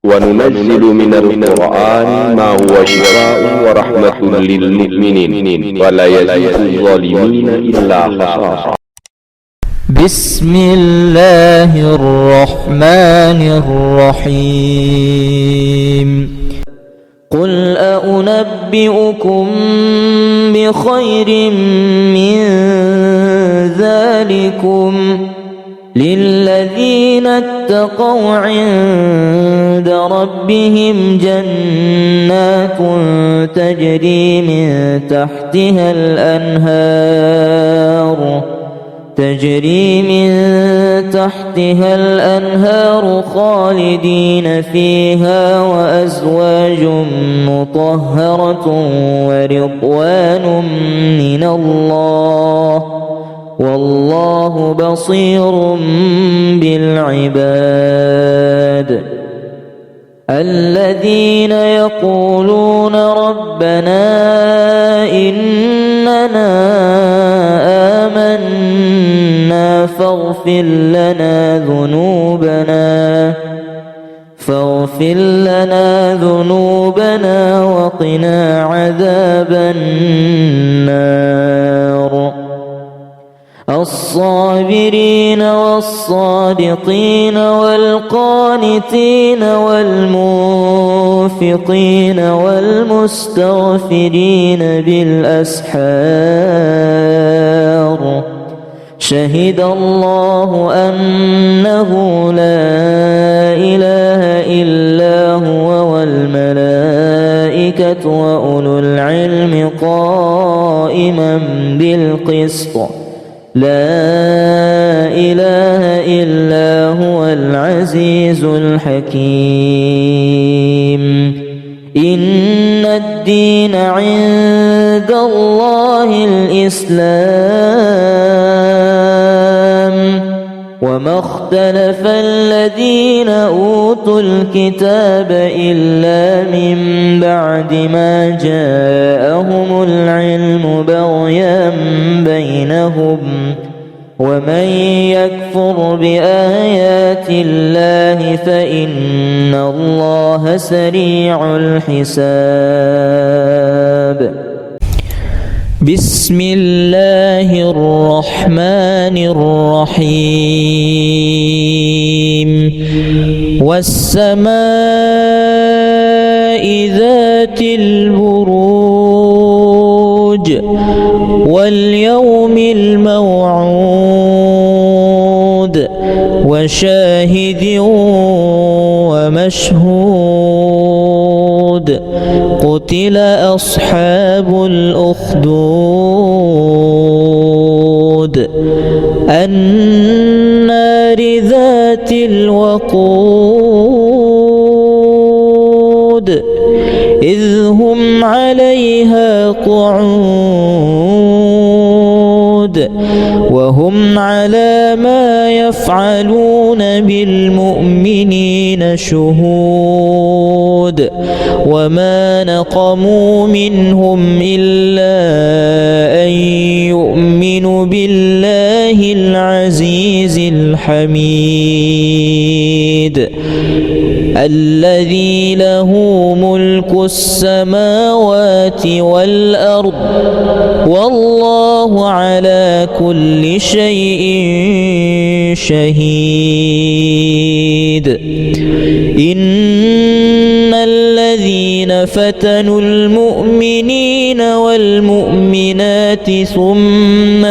وننزل من القرآن ما هو شفاء ورحمة للمؤمنين ولا يزيد الظالمين إلا خسارا. بسم الله الرحمن الرحيم. قل أنبئكم بخير من ذلكم للذين اتقوا عند ربهم جنات تجري من تحتها الأنهار خالدين فيها وأزواج مطهرة ورضوان من الله والله بصير بالعباد. الذين يقولون ربنا إننا آمنا فاغفر لنا ذنوبنا وقنا عذاب النار. الصابرين والصادقين والقانتين والمنفقين والمستغفرين بالأسحار. شهد الله أنه لا إله إلا هو والملائكة وأولو العلم قائما بالقسط. لا إله إلا هو العزيز الحكيم. إن الدين عند الله الإسلام وما اختلف الذين أوتوا الكتاب إلا من بعد ما جاءهم العلم بغيا بينهم ومن يكفر بآيات الله فإن الله سريع الحساب. بسم الله الرحمن الرحيم. والسماء ذات البروج واليوم الموعود وشاهد ومشهود. قتل أصحاب الأخدود النار ذات الوقود إذ هم عليها قعود وهم على ما يفعلون بالمؤمنين شهود. وما نقموا منهم إلا أن يؤمنوا بالله العزيز الحميد الذي له ملك السماوات والأرض والله على كل شيء شهيد. إن الذين فتنوا المؤمنين والمؤمنات ثم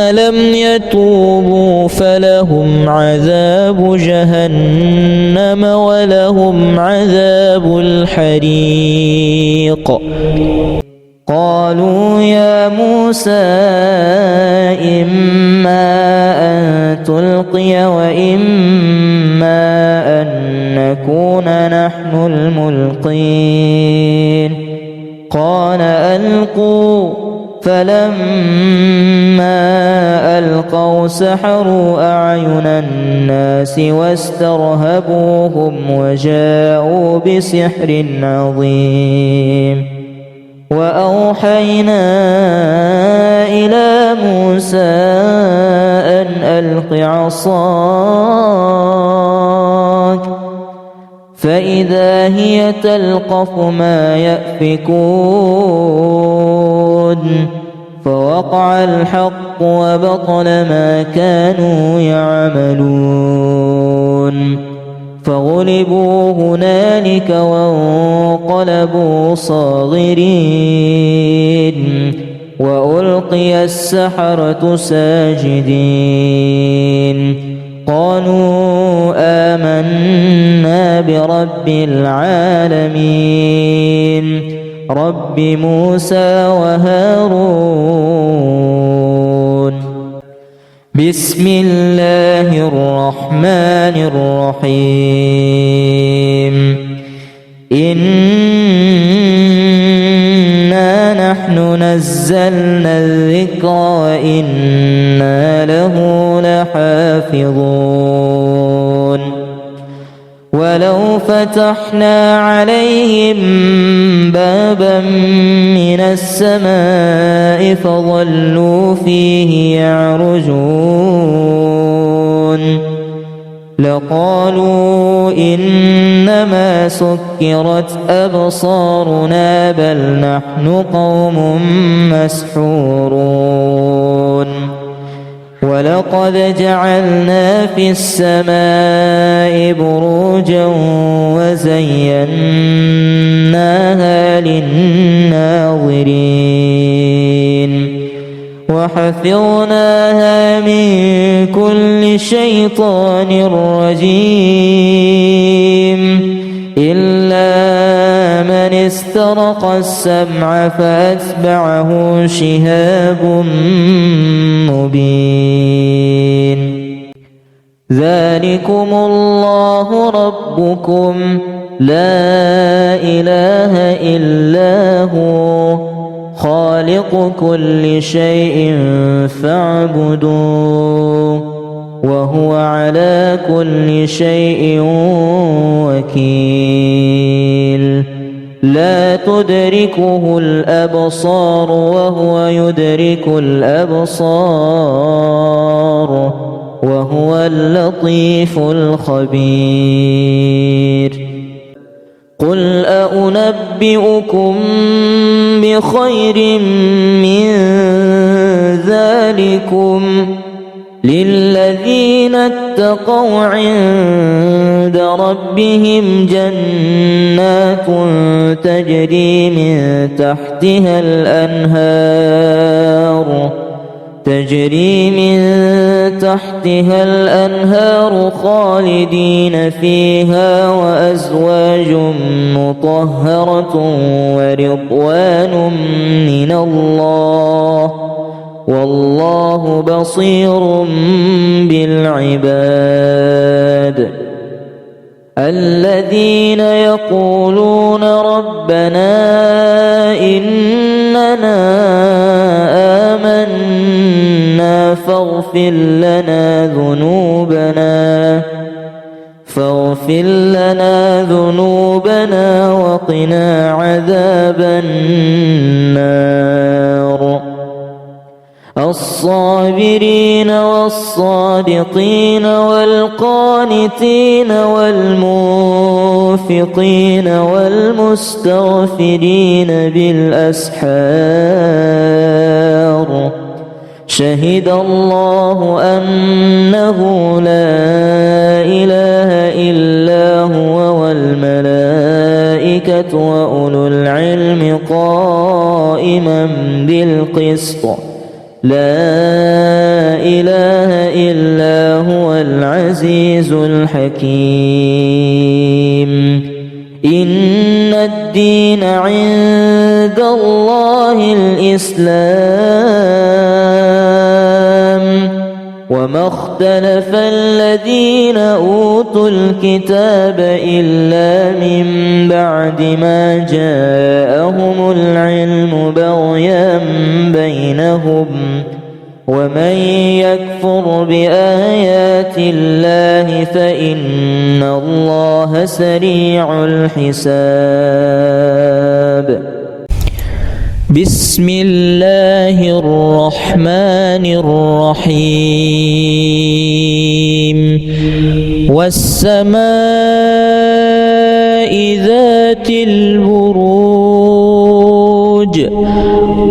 لم يتوبوا فلهم عذاب جهنم ولهم عذاب الحريق. قالوا يا موسى إما أن تلقي وإما أن نكون نحن الملقين. قال ألقوا. فلما ألقوا سحروا أعين الناس واسترهبوهم وجاءوا بسحر عظيم. وأوحينا إلى موسى أن ألق عصاك فإذا هي تلقف ما يأفكون فوقع الحق وبطل ما كانوا يعملون فغلبوا هنالك وانقلبوا صاغرين وألقي السحرة ساجدين قالوا آمنا برب العالمين رب موسى وهارون بسم الله الرحمن الرحيم إنا نحن نزلنا الذكر وإنا له لحافظون ولو فتحنا عليهم بابا من السماء فظلوا فيه يعرجون لقالوا إنما سكرت أبصارنا بل نحن قوم مسحورون ولقد جعلنا في السماء بروجا وزيناها للناظرين وحفظناها من كل شيطان رجيم إلا من استرق السمع فأتبعه شهاب مبين ذلكم الله ربكم لا إله إلا هو خالق كل شيء فاعبدوه وهو على كل شيء وكيل لا تدركه الأبصار وهو يدرك الأبصار وهو اللطيف الخبير قل أنبئكم بخير من ذلكم للذين اتقوا عند ربهم جنات تجري من تحتها الأنهار خالدين فيها وأزواج مطهرة ورضوان من الله والله بصير بالعباد الذين يقولون ربنا إننا آمنا فاغفر لنا ذنوبنا وقنا عذاب النار الصابرين والصادقين والقانتين والمنفقين والمستغفرين بالأسحار شهد الله أنه لا إله إلا هو والملائكة وأولو العلم قائما بالقسط لا إله إلا هو العزيز الحكيم إن الدين عند الله الإسلام وما اختلف الذين أوتوا الكتاب إلا من بعد ما جاءهم العلم بغيا بينهم ومن يكفر بآيات الله فإن الله سريع الحساب بسم الله الرحمن الرحيم والسماء ذات البروج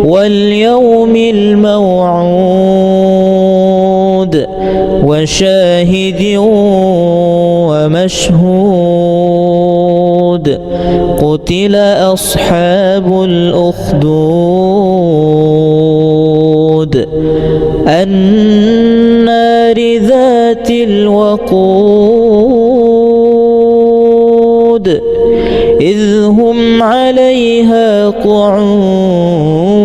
واليوم الموعود وشاهد ومشهود قتل أصحاب الأخدود النار ذات الوقود إذ هم عليها قعود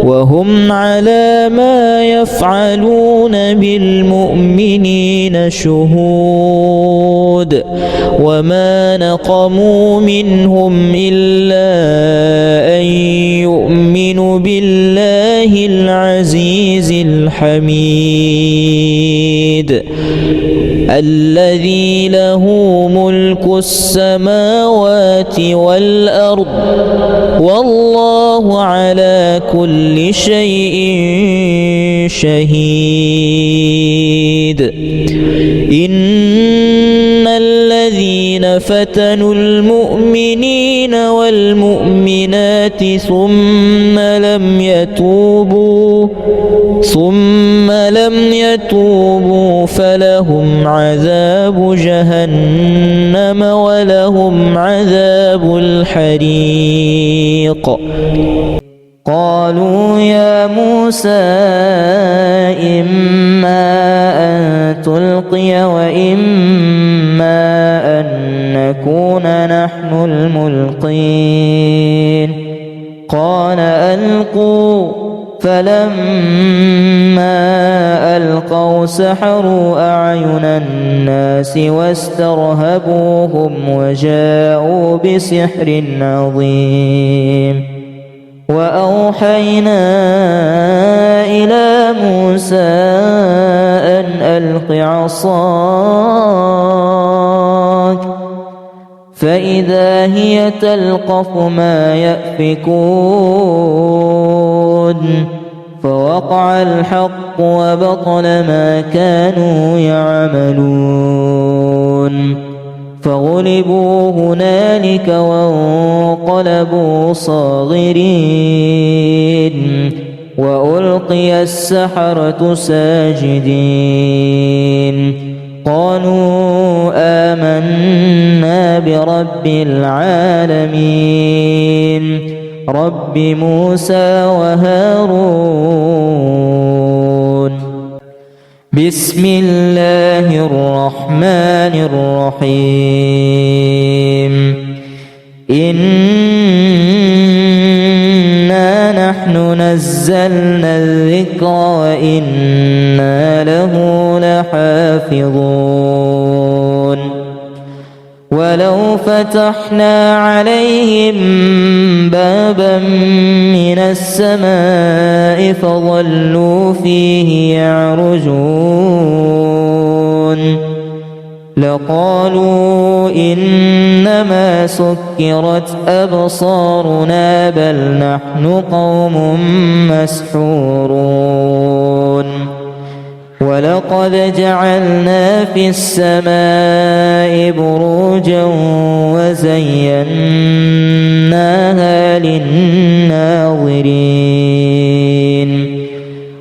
وهم على ما يفعلون بالمؤمنين شهود وما نقموا منهم إلا أن يؤمنوا بالله العزيز الحميد الذي له ملك السماوات والأرض والله على كل شيء شهيد إن الذين فتنوا المؤمنين والمؤمنات ثم لم يتوبوا فلهم عذاب جهنم ولهم عذاب الحريق قالوا يا موسى إما أن تلقي وإما أن نكون نحن الملقين قال ألقوا فلما ألقوا سحروا أعين الناس واسترهبوهم وجاءوا بسحر عظيم وأوحينا إلى موسى أن ألق عصاك فإذا هي تلقف ما يأفكون فوقع الحق وبطل ما كانوا يعملون فغلبوا هنالك وانقلبوا صاغرين وألقي السحرة ساجدين قالوا آمنا برب العالمين رب موسى وهارون بسم الله الرحمن الرحيم إنا نحن نزلنا الذكر وإنا له لحافظون ولو فتحنا عليهم بابا من السماء فظلوا فيه يعرجون لقالوا إنما سكرت أبصارنا بل نحن قوم مسحورون ولقد جعلنا في السماء بروجا وزيناها للناظرين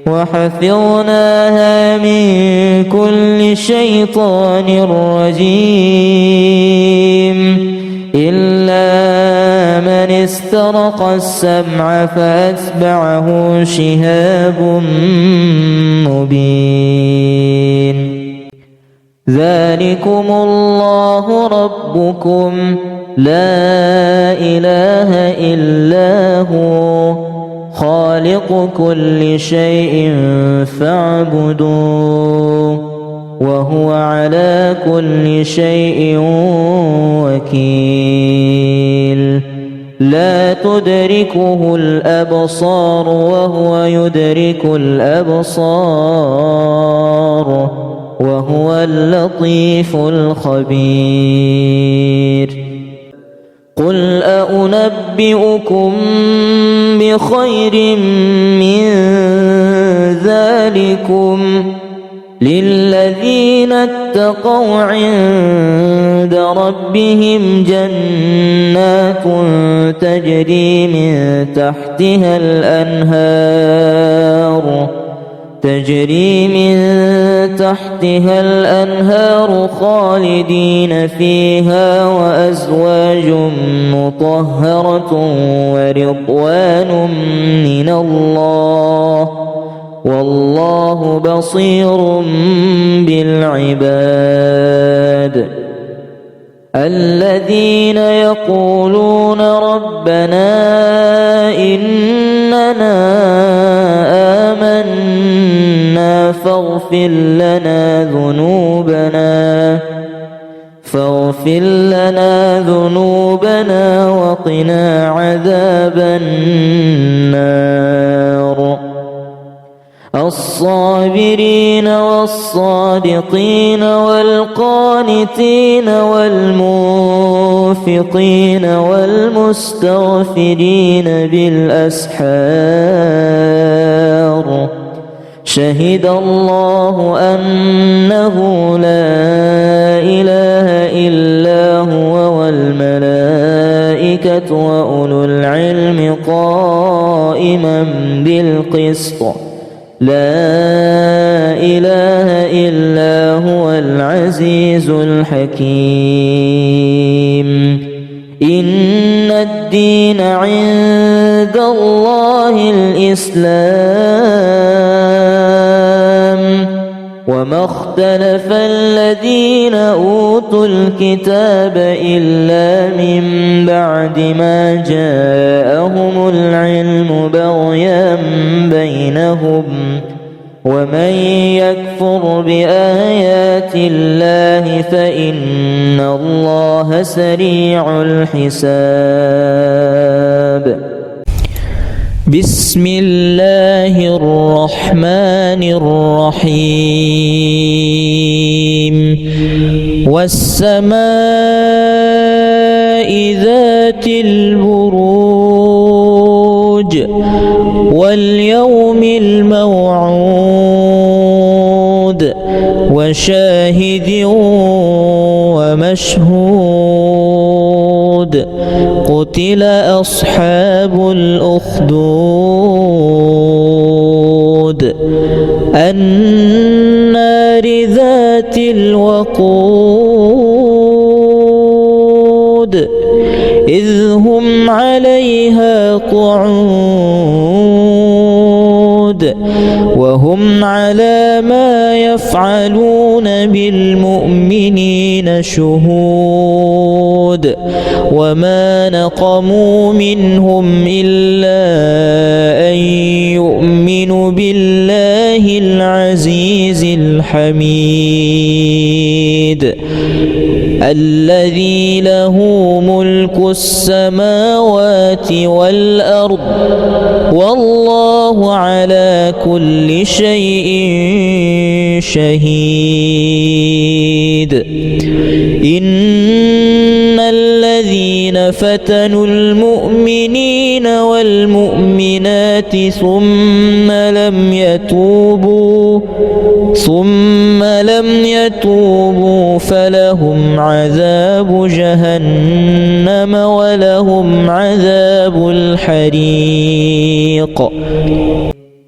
وحفظناها من كل شيطان رجيم إلا من استرق السمع فأتبعه شهاب مبين ذلكم الله ربكم لا إله إلا هو خالق كل شيء فاعبدوه وهو على كل شيء وكيل لا تدركه الأبصار وهو يدرك الأبصار وهو اللطيف الخبير قل أنبئكم بخير من ذلكم للذين اتقوا عند ربهم جنات تجري من تحتها الأنهار خالدين فيها وأزواج مطهرة ورضوان من الله والله بصير بالعباد الذين يقولون ربنا إننا آمنا فاغفر لنا ذنوبنا وقنا عذاب النار الصابرين والصادقين والقانتين والمنفقين والمستغفرين بالأسحار شهد الله أنه لا إله إلا هو والملائكة وأولو العلم قائما بالقسط لا إله إلا هو العزيز الحكيم إن الدين عند الله الإسلام وما اختلف الذين أوتوا الكتاب إلا من بعد ما جاءهم العلم بغيا بينهم ومن يكفر بآيات الله فإن الله سريع الحساب بسم الله الرحمن الرحيم والسماء ذات البروج واليوم الموعود وشاهد ومشهود قتل أصحاب الأخدود النار ذات الوقود إذ هم عليها قعود وهم على ما يفعلون بالمؤمنين شهود وما نقموا منهم إلا أن يؤمنوا بالله العزيز الحميد الذي له ملك السماوات والأرض والله على كل شيء شهيد إن الذين فتنوا المؤمنين والمؤمنات ثم لم يتوبوا فلهم عذاب جهنم ولهم عذاب الحريق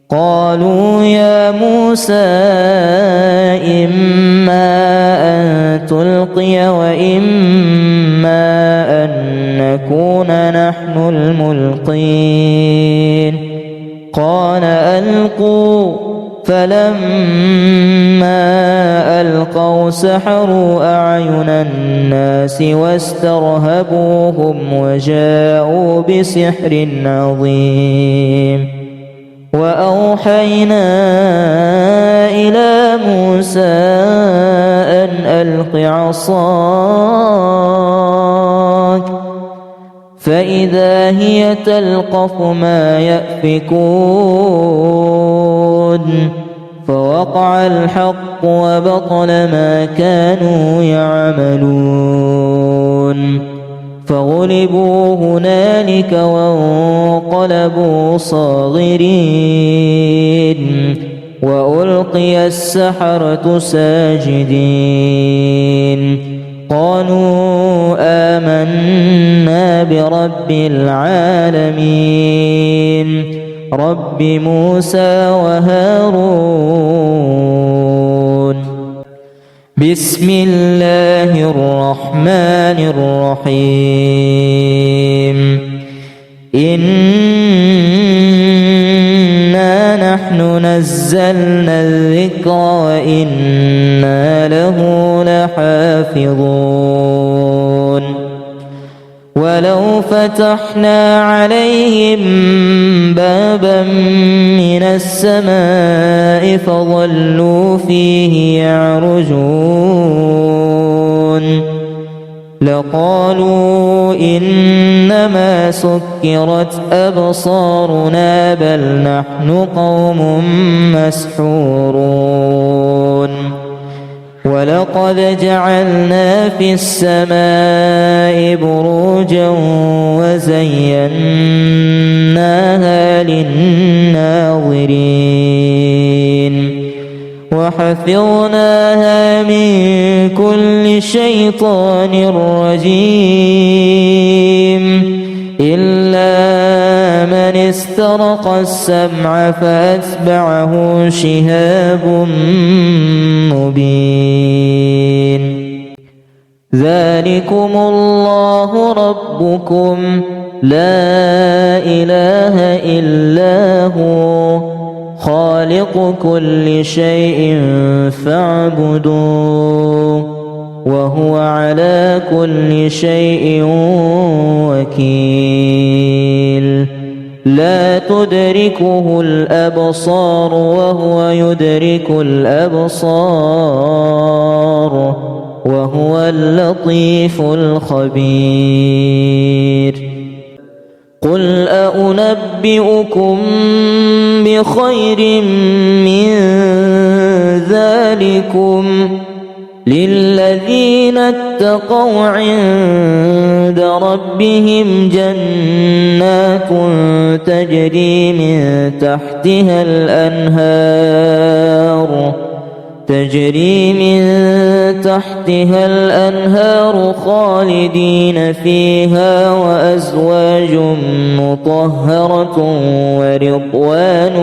قالوا يا موسى إما أن تلقي وإما أن نكون نحن الملقين قال ألقوا فلما ألقوا سحروا أعين الناس واسترهبوهم وجاءوا بسحر عظيم وأوحينا إلى موسى أن ألق عصاك فإذا هي تلقف ما يأفكون فوقع الحق وبطل ما كانوا يعملون فغلبوا هنالك وانقلبوا صاغرين وألقي السحرة ساجدين قالوا آمنا برب العالمين رب موسى وهارون. بسم الله الرحمن الرحيم. إنا نحن نزلنا الذكر وإنا له لحافظون. ولو فتحنا عليهم بابا من السماء فظلوا فيه يعرجون لقالوا إنما سكرت أبصارنا بل نحن قوم مسحورون. ولقد جعلنا في السماء بروجا وزيناها للناظرين وحفظناها من كل شيطان رجيم إلا من استرق السمع فأتبعه شهاب مبين. ذلكم الله ربكم لا إله إلا هو خالق كل شيء فاعبدوه وهو على كل شيء وكيل. لا تدركه الأبصار وهو يدرك الأبصار وهو اللطيف الخبير. قل أنبئكم بخير من ذلكم للذين اتقوا عند ربهم جنات تجري من تحتها الأنهار خالدين فيها وأزواج مطهرة ورضوان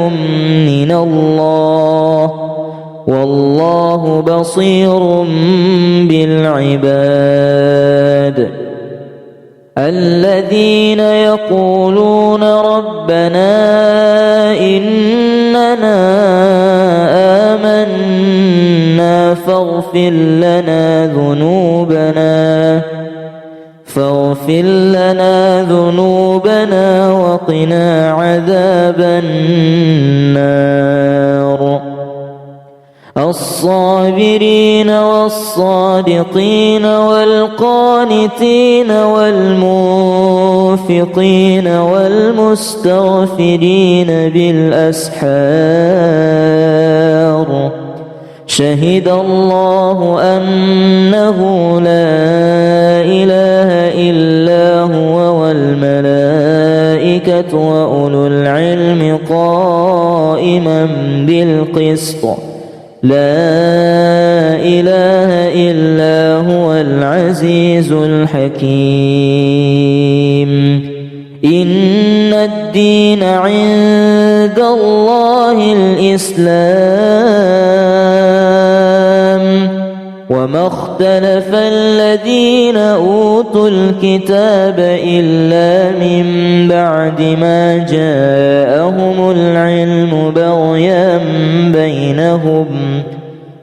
من الله والله بصير بالعباد. الذين يقولون ربنا إننا آمنا فاغفر لنا ذنوبنا وقنا عذاب النار. الصابرين والصادقين والقانتين والمنفقين والمستغفرين بالأسحار. شهد الله أنه لا إله إلا هو والملائكة وأولو العلم قائما بالقسط. لا إله إلا هو العزيز الحكيم. إن الدين عند الله الإسلام وما اختلف الذين أوتوا الكتاب إلا من بعد ما جاءهم العلم بغيا بينهم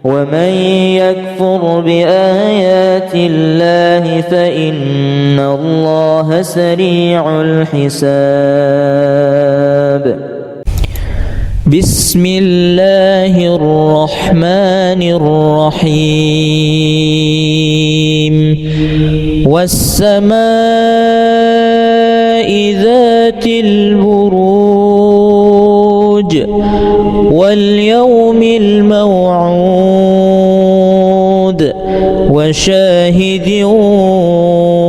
ومن يكفر بآيات الله فإن الله سريع الحساب. بسم الله الرحمن الرحيم. والسماء ذات البروج واليوم الموعود وشاهد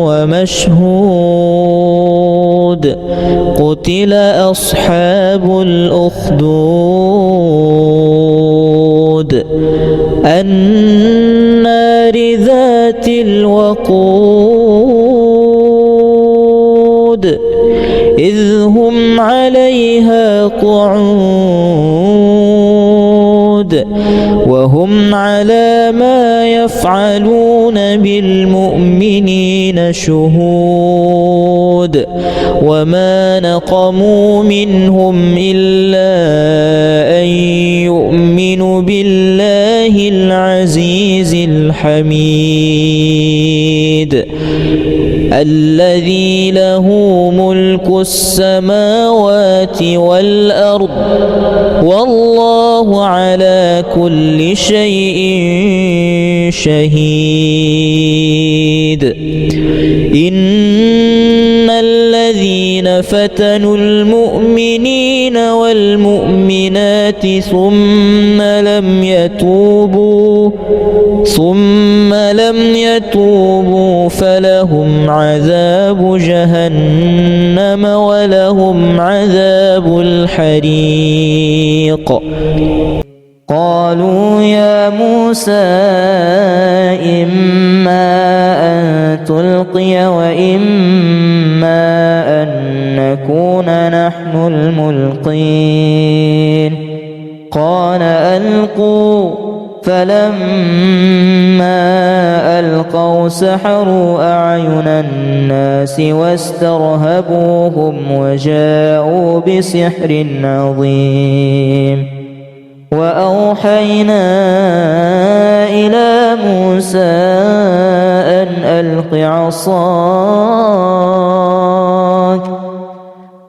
ومشهود قتل أصحاب الأخدود النار ذات الوقود إذ هم عليها قعود وهم على ما يفعلون بالمؤمنين شهود وما نقموا منهم إلا أن يؤمنوا بالله العزيز الحميد الذي له ملك السماوات والأرض والله على كل شيء شهيد إن الذين فتنوا المؤمنين والمؤمنات ثم لم يتوبوا فلهم عذاب جهنم ولهم عذاب الحريق قالوا يا موسى إما أن تلقي وإما أن نكون نحن الملقين قال ألقوا فلما ألقوا سحروا أعين الناس واسترهبوهم وجاءوا بسحر عظيم وأوحينا إلى موسى أن ألق عصاك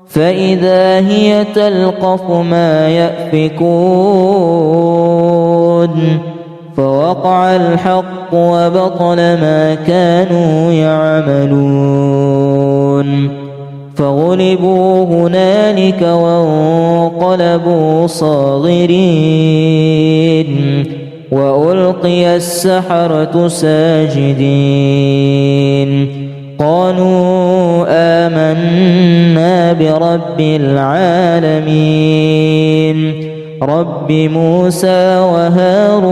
فإذا هي تلقف ما يأفكون فوقع الحق وبطل ما كانوا يعملون فغلبوا هنالك وانقلبوا صاغرين وألقي السحرة ساجدين قالوا آمنا برب العالمين رب موسى وهارون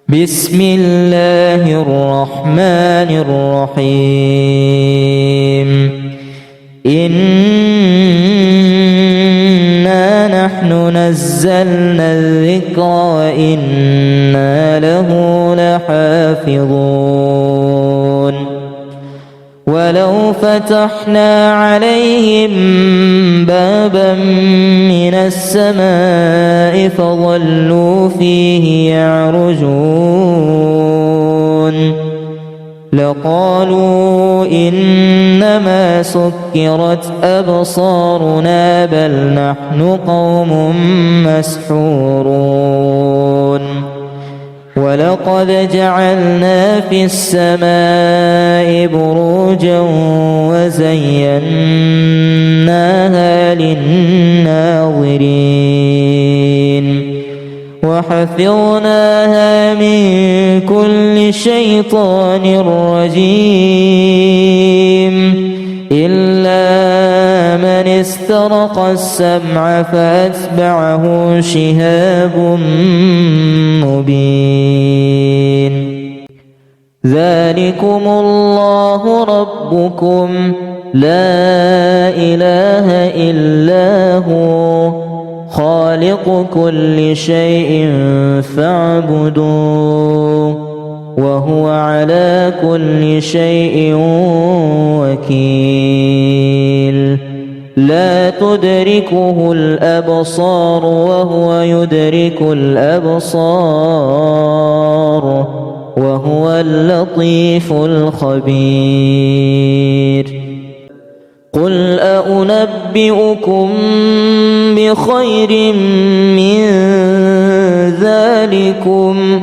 بسم الله الرحمن الرحيم إنا نحن نزلنا الذكر وإنا له لحافظون ولو فتحنا عليهم بابا من السماء فظلوا فيه يعرجون لقالوا إنما سكرت أبصارنا بل نحن قوم مسحورون ولقد جعلنا في السماء بروجا وزيناها للناظرين وحفظناها من كل شيطان رجيم إلا من استرق السمع فأتبعه شهاب مبين ذلكم الله ربكم لا إله إلا هو خالق كل شيء فاعبدوه وهو على كل شيء وكيل لا تدركه الأبصار وهو يدرك الأبصار وهو اللطيف الخبير قل أنبئكم بخير من ذلكم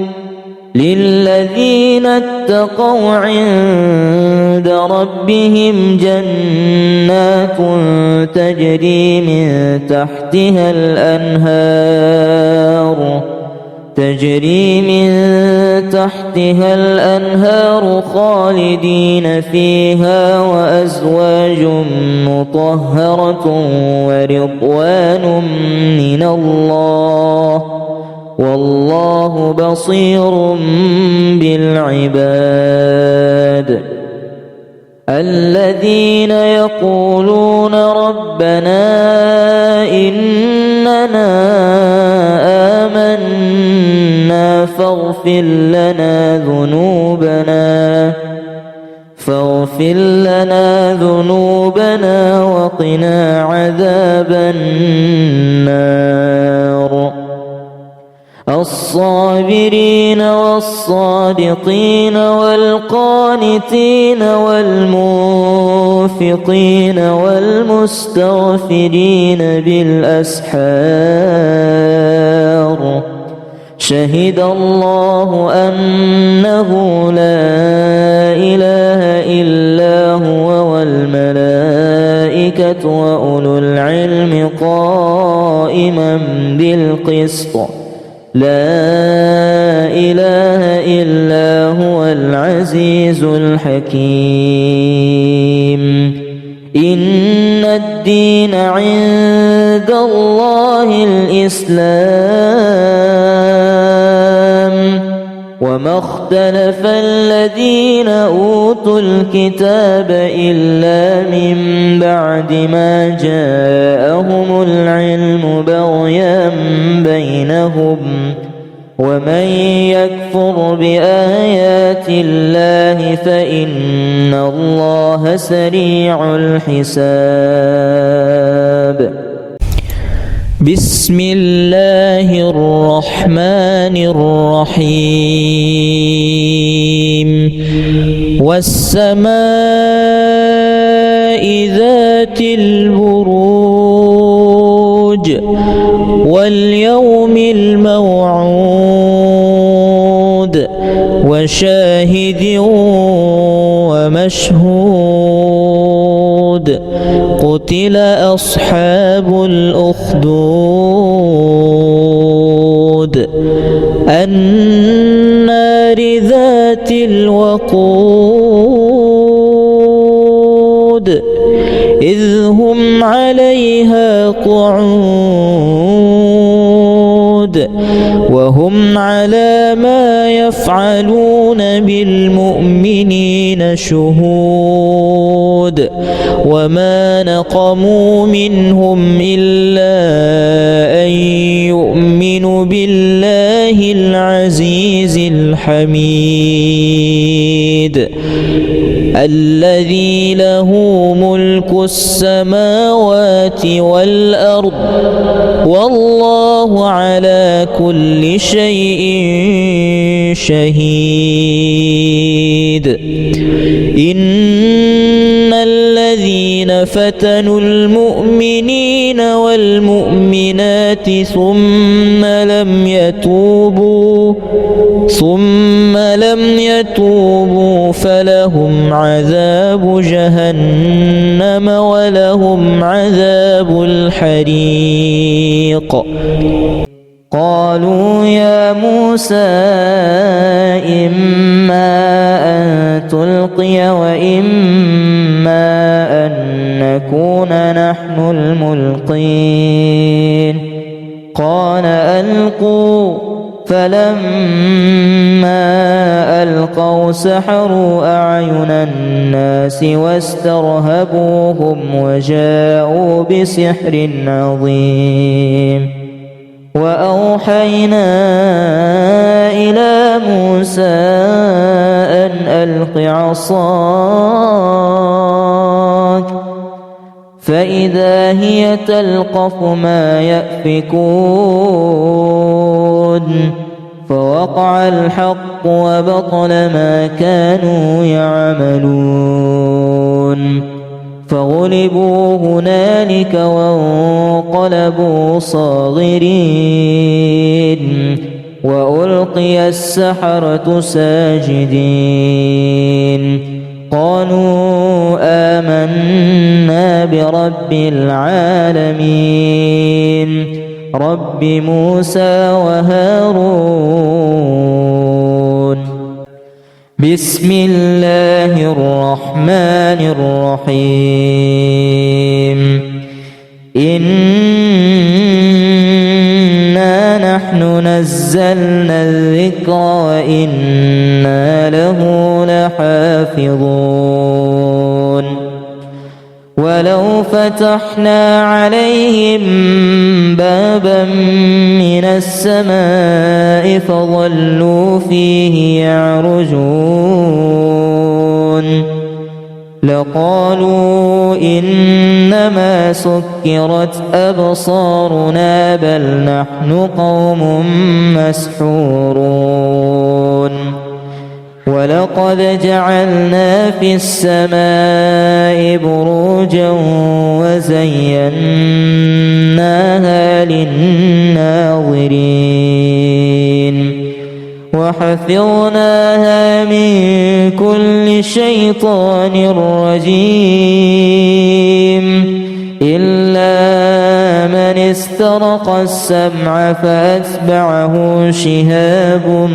للذين اتقوا عند ربهم جنات تجري من تحتها الأنهار تجري من تحتها الأنهار خالدين فيها وأزواج مطهرة ورضوان من الله والله بصير بالعباد الذين يقولون ربنا إننا آمنا فاغفر لنا ذنوبنا وقنا عذاب النار الصابرين والصادقين والقانتين والمنفقين والمستغفرين بالأسحار شهد الله أنه لا إله إلا هو والملائكة وأولو العلم قائما بالقسط لا إله إلا هو العزيز الحكيم إن الدين عند الله الإسلام وما اختلف الذين أوتوا الكتاب إلا من بعد ما جاءهم العلم بغيا بينهم ومن يكفر بآيات الله فإن الله سريع الحساب بسم الله الرحمن الرحيم والسماء ذات البروج واليوم الموعود وشاهد ومشهود قتل أصحاب الأخدود النار ذات الوقود إذ هم عليها قعود وهم على ما يفعلون بالمؤمنين شهود وما نقموا منهم إلا أن يؤمنوا بالله العزيز الحميد الذي له ملك السماوات والأرض والله على كل شيء شهيد إن الذين فتنوا المؤمنين والمؤمنات ثم لم يتوبوا فلهم عذاب جهنم ولهم عذاب الحريق قالوا يا موسى إما أن تلقي وإما أن نكون نحن الملقين قال ألقوا فلما ألقوا سحروا أعين الناس واسترهبوهم وجاءوا بسحر عظيم وأوحينا إلى موسى أن ألق عصاك فإذا هي تلقف ما يأفكون فوقع الحق وبطل ما كانوا يعملون فغلبوا هنالك وانقلبوا صاغرين وألقي السحرة ساجدين قالوا آمنا برب العالمين رب موسى وهارون. بسم الله الرحمن الرحيم. إنا نحن نزلنا الذكر وإنا له لحافظون. ولو فتحنا عليهم بابا من السماء فظلوا فيه يعرجون لقالوا إنما سكرت أبصارنا بل نحن قوم مسحورون. ولقد جعلنا في السماء بروجا وزيناها للناظرين وحفظناها من كل شيطان رجيم إلا من استرق السمع فأتبعه شهاب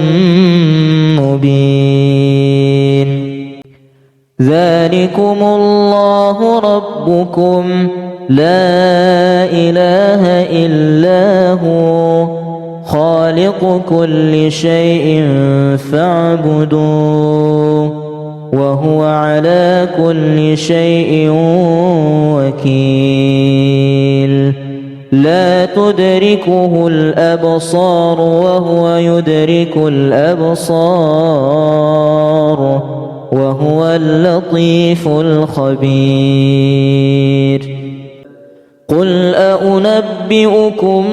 مبين. ذلكم الله ربكم لا إله إلا هو خالق كل شيء فاعبدوه وهو على كل شيء وكيل. لا تدركه الأبصار وهو يدرك الأبصار وهو اللطيف الخبير. قل أنبئكم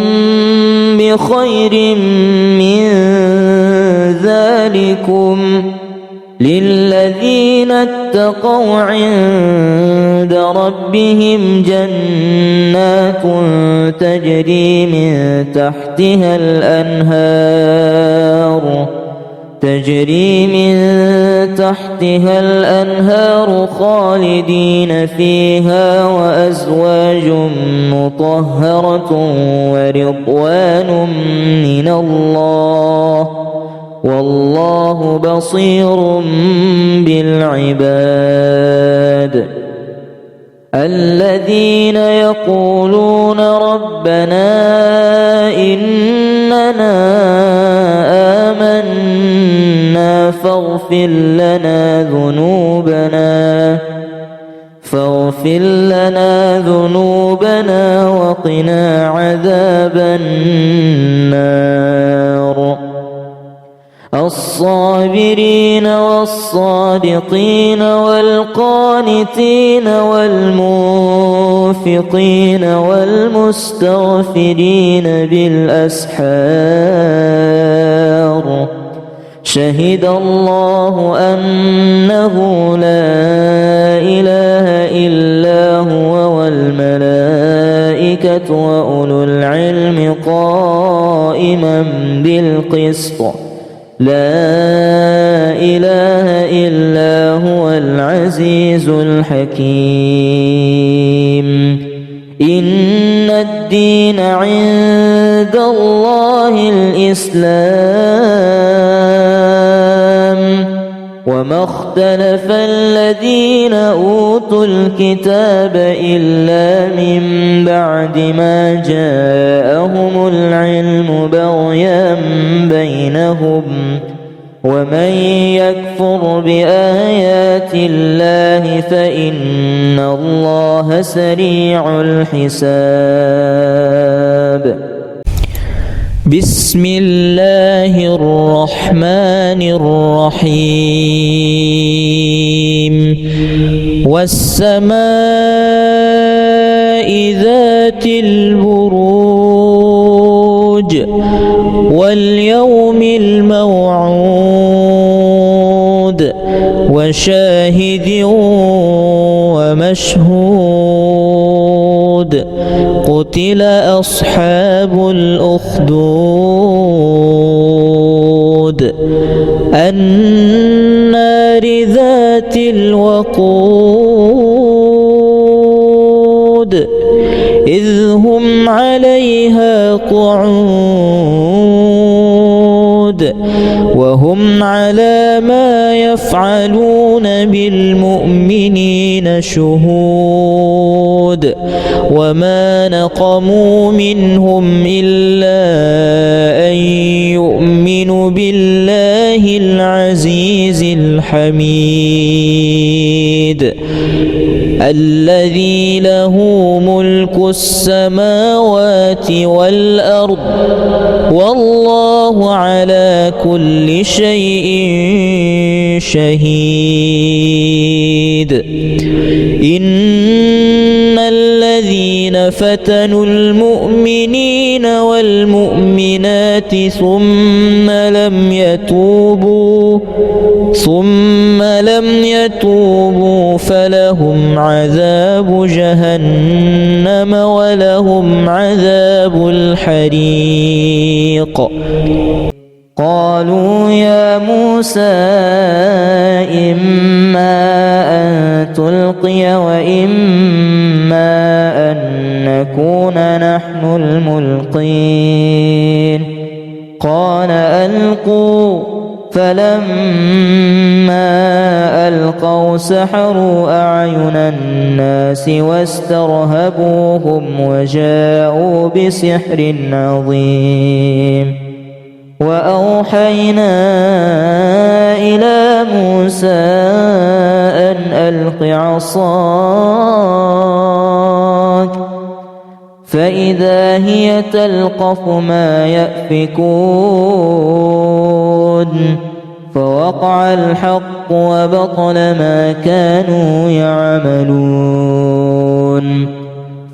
بخير من ذلكم للذين اتقوا عند ربهم جنات تجري من تحتها الأنهار خالدين فيها وأزواج مطهرة ورضوان من الله والله بصير بالعباد. الذين يقولون ربنا إننا آمنا فاغفر لنا ذنوبنا وقنا عذاب النار. الصابرين والصادقين والقانتين والمنفقين والمستغفرين بالأسحار. شهد الله أنه لا إله إلا هو والملائكة وأولو العلم قائما بالقسط. لا إله إلا هو العزيز الحكيم. إن الدين عند الله الإسلام وما اختلف الذين أوتوا الكتاب إلا من بعد ما جاءهم العلم بغيا بينهم ومن يكفر بآيات الله فإن الله سريع الحساب. بسم الله الرحمن الرحيم. والسماء ذات البروج واليوم الموعود وشاهد ومشهود. قتل أصحاب الأخدود النار ذات الوقود إذ هم عليها قعود وهم على ما يفعلون بالمؤمنين شهود وما نقموا منهم إلا أن يؤمنوا بالله العزيز الحميد الذي له ملك السماوات والأرض والله على كل شيء شهيد إن الذين فتنوا المؤمنين والمؤمنات ثم لم يتوبوا فلهم عذاب جهنم ولهم عذاب الحريق قالوا يا موسى إما أن تلقي وإما أن نكون نحن الملقين قال ألقوا فلما ألقوا سحروا أعين الناس واسترهبوهم وجاءوا بسحر عظيم وأوحينا إلى موسى أن ألق عصاك فإذا هي تلقف ما يأفكون فوقع الحق وبطل ما كانوا يعملون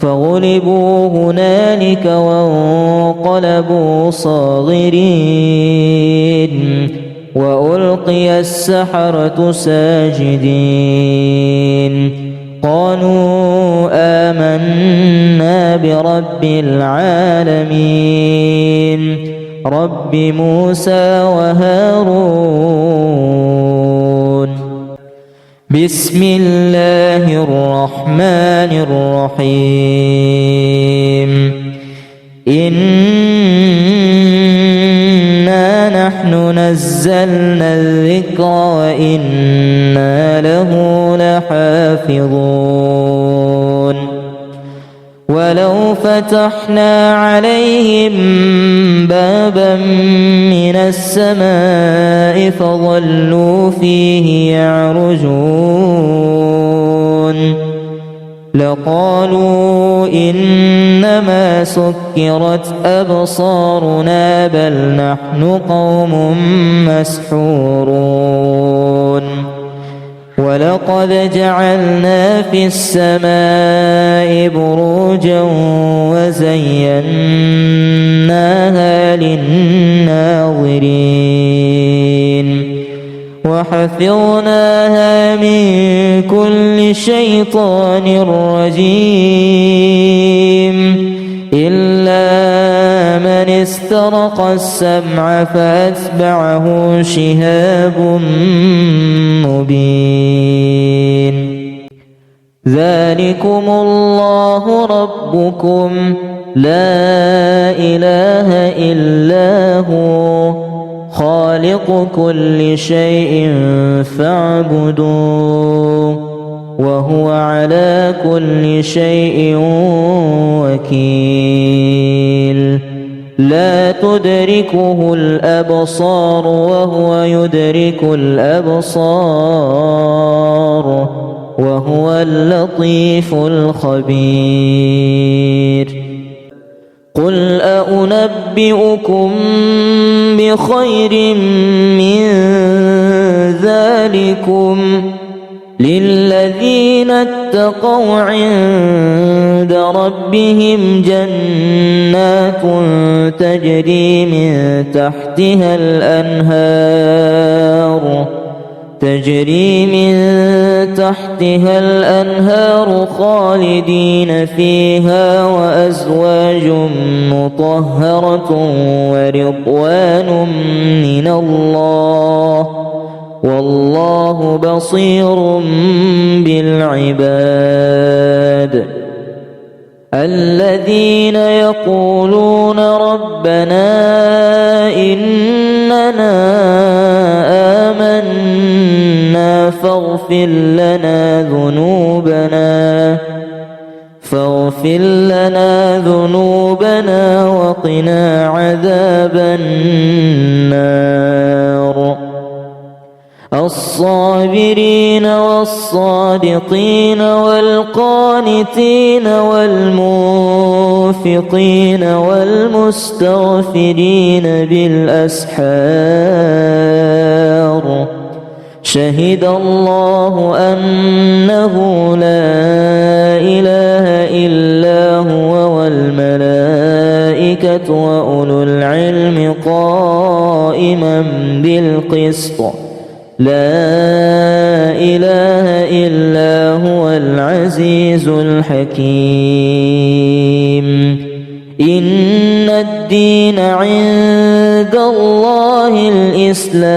فغلبوا هنالك وانقلبوا صاغرين وألقي السحرة ساجدين قالوا آمنا برب العالمين رب موسى وهارون بسم الله الرحمن الرحيم إنا نحن نزلنا الذكر وإنا له لحافظون ولو فتحنا عليهم بابا من السماء فظلوا فيه يعرجون لقالوا إنما سكرت أبصارنا بل نحن قوم مسحورون ولقد جعلنا في السماء بروجا وزيناها للناظرين وحفظناها من كل شيطان رجيم إلا من استرق السمع فأتبعه شهاب مبين ذلكم الله ربكم لا إله إلا هو خالق كل شيء فاعبدوه وهو على كل شيء وكيل لا تدركه الأبصار وهو يدرك الأبصار وهو اللطيف الخبير قل أنبئكم بخير من ذلكم للذين اتقوا عند ربهم جنات تجري من تحتها الأنهار خالدين فيها وأزواج مطهرة ورضوان من الله والله بصير بالعباد الذين يقولون ربنا إننا آمنا فاغفر لنا ذنوبنا وقنا عذاب النار. الصابرين والصادقين والقانتين والمنفقين والمستغفرين بالأسحار. شهد الله أنه لا إله إلا هو والملائكة وأولو العلم قائما بالقسط. لا إله إلا هو العزيز الحكيم. إن الدين عند الله الإسلام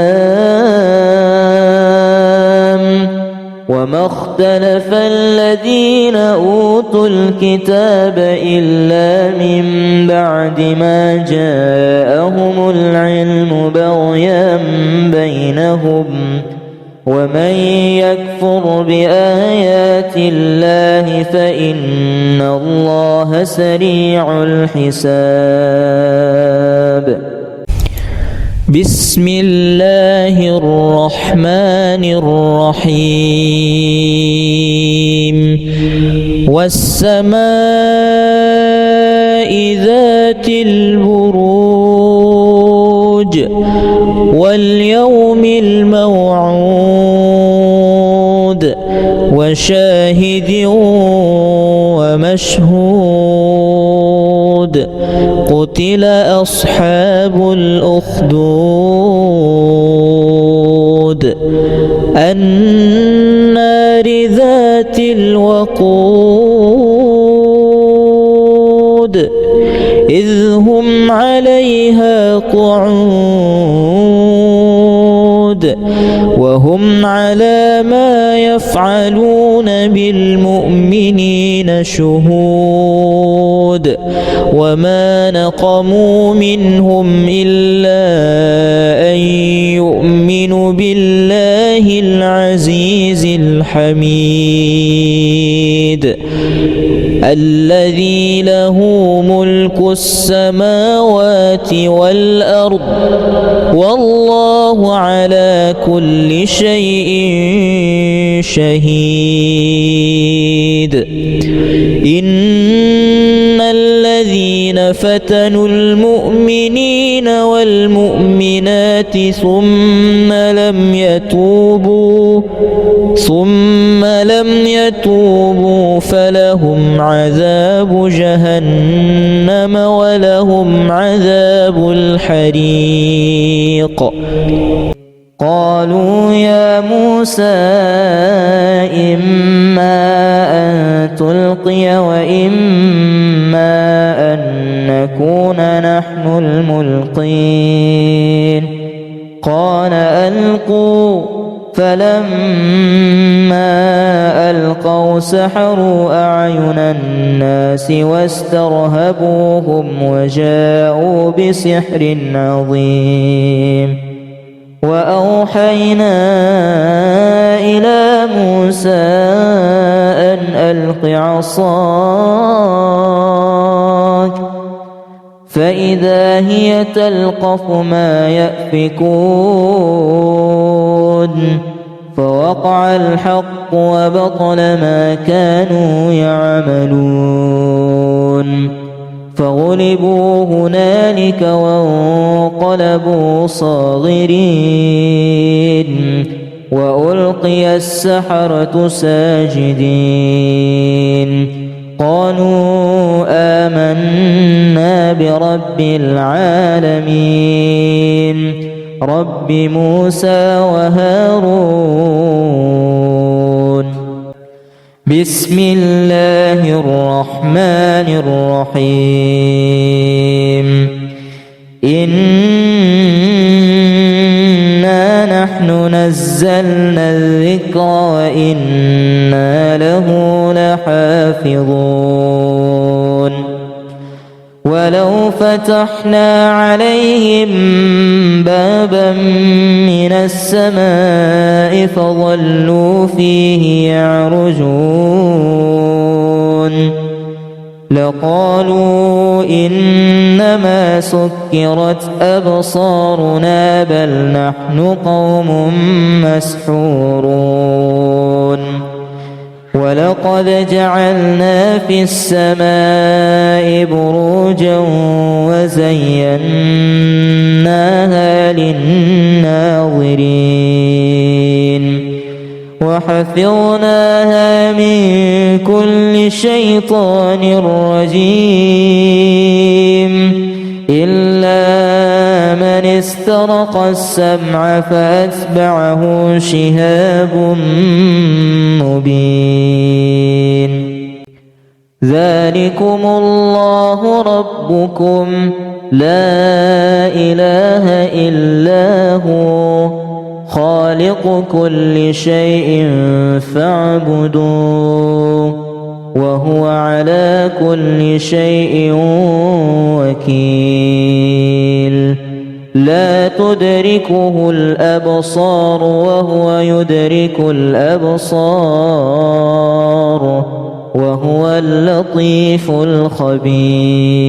وما اختلف الذين أوتوا الكتاب إلا من بعد ما جاءهم العلم بغيا بينهم ومن يكفر بآيات الله فإن الله سريع الحساب. بسم الله الرحمن الرحيم. والسماء ذات البروج واليوم الموعود وشاهد ومشهود. قتل أصحاب الأخدود النار ذات الوقود إذ هم عليها قعود وهم على ما يفعلون بالمؤمنين شهود. وما نقموا منهم إلا أن يؤمنوا بالله العزيز الحميد الذي له ملك السماوات والأرض والله على كل شيء شهيد. إن الذين فتنوا المؤمنين والمؤمنات ثم لم يتوبوا فلهم عذاب جهنم ولهم عذاب الحريق. قالوا يا موسى إما أن تلقي وإما أن نكون نحن الملقين. قال ألقوا. فلما ألقوا سحروا أعين الناس واسترهبوهم وجاءوا بسحر عظيم. وأوحينا إلى موسى أن ألق عصاك فإذا هي تلقف ما يأفكون. فوقع الحق وبطل ما كانوا يعملون. فغلبوا هنالك وانقلبوا صاغرين وألقي السحرة ساجدين. قالوا آمنا برب العالمين رب موسى وهارون. بسم الله الرحمن الرحيم. إنا نحن نزلنا الذكر وإنا له لحافظون. ولو فتحنا عليهم بابا من السماء فظلوا فيه يعرجون لقالوا إنما سكرت أبصارنا بل نحن قوم مسحورون ولقد جعلنا في السماء بروجا وزيناها للناظرين وحفظناها من كل شيطان رجيم إلا من استرق السمع فأتبعه شهاب مبين ذلكم الله ربكم لا إله إلا هو خالق كل شيء فاعبدوه وهو على كل شيء وكيل لا تدركه الأبصار وهو يدرك الأبصار وهو اللطيف الخبير